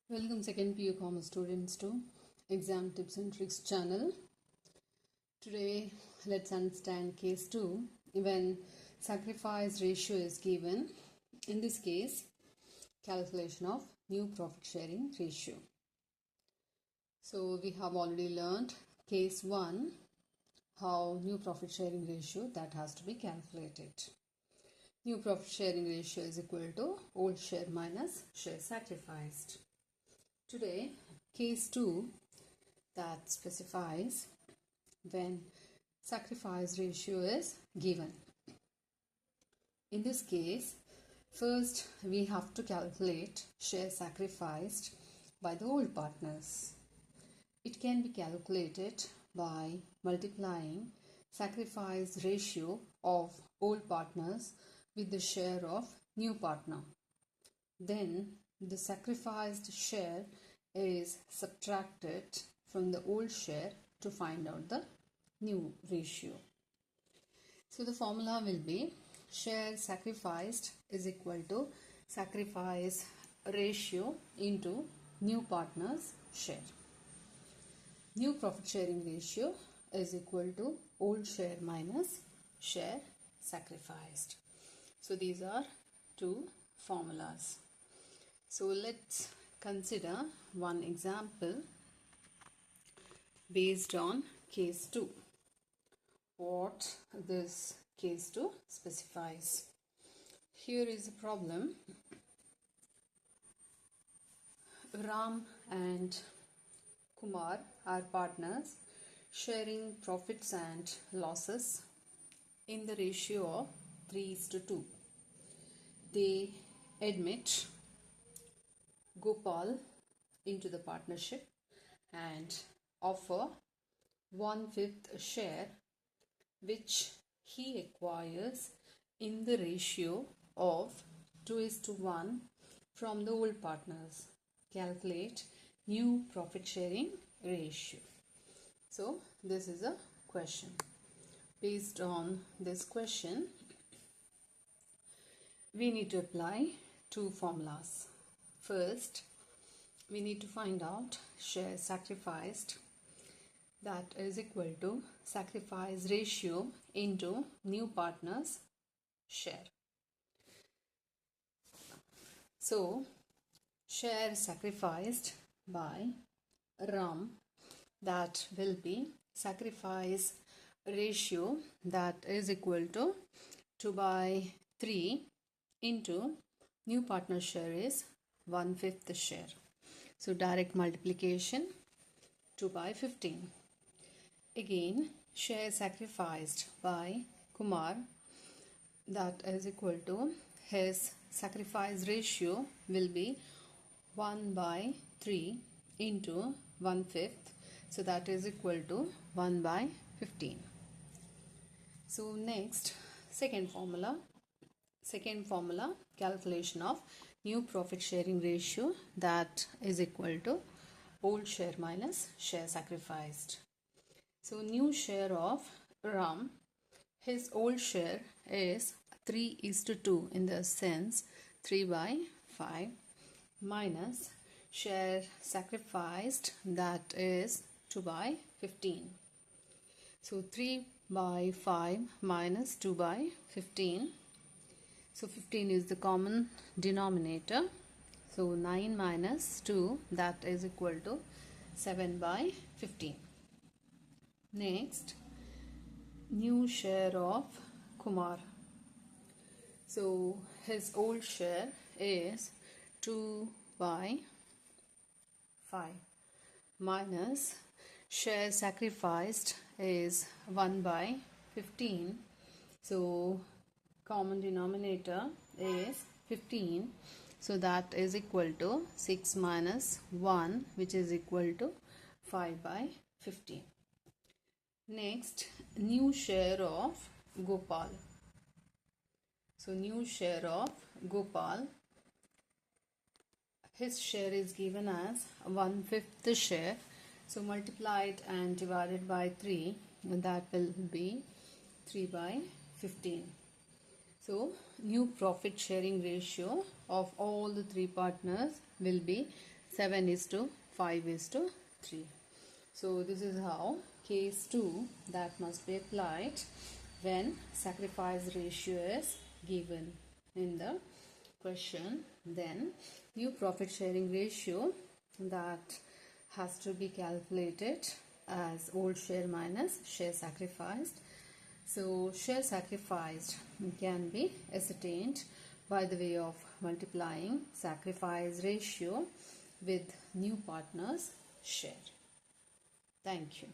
Welcome second PU Commerce students to Exam Tips and Tricks channel. Today let's understand case 2 when sacrifice ratio is given. In this case, calculation of new profit sharing ratio. So we have already learned case 1 how new profit sharing ratio that has to be calculated. New profit sharing ratio is equal to old share minus share sacrificed. Today, case 2 that specifies when sacrifice ratio is given. In this case, first we have to calculate share sacrificed by the old partners. It can be calculated by multiplying sacrifice ratio of old partners with the share of new partner. Then the sacrificed share is subtracted from the old share to find out the new ratio. So the formula will be share sacrificed is equal to sacrifice ratio into new partner's share. New profit sharing ratio is equal to old share minus share sacrificed. So these are two formulas. So let's consider one example based on case 2. What this case 2 specifies. Here is a problem. Ram and Kumar are partners sharing profits and losses in the ratio of 3:2. They admit Gopal into the partnership and offer 1/5 share which he acquires in the ratio of 2:1 from the old partners. Calculate new profit sharing ratio. So this is a question. Based on this question, we need to apply two formulas. First, we need to find out share sacrificed, that is equal to sacrifice ratio into new partner's share. So, share sacrificed by Ram, that will be sacrifice ratio that is equal to 2/3 into new partner share is 1/5 share. So direct multiplication 2/15. Again, share sacrificed by Kumar, that is equal to his sacrifice ratio will be 1/3 into 1/5. So that is equal to 1/15. So next, second formula, calculation of new profit sharing ratio that is equal to old share minus share sacrificed. So new share of Ram, his old share is 3:2 in the sense 3/5 minus share sacrificed that is 2/15. So 3/5 minus 2/15. So 15 is the common denominator. So 9 minus 2, that is equal to 7/15. Next, new share of Kumar. So his old share is 2/5 minus share sacrificed is 1/15. So common denominator is 15. So that is equal to 6 minus 1, which is equal to 5/15. Next, new share of Gopal. So new share of Gopal, his share is given as 1/5 share. So multiplied and divided by 3, and that will be 3/15. So new profit sharing ratio of all the three partners will be 7:5:3. So this is how case 2 that must be applied when sacrifice ratio is given in the question. Then new profit sharing ratio that has to be calculated as old share minus share sacrificed. So share sacrificed can be ascertained by the way of multiplying sacrifice ratio with new partner's share. Thank you.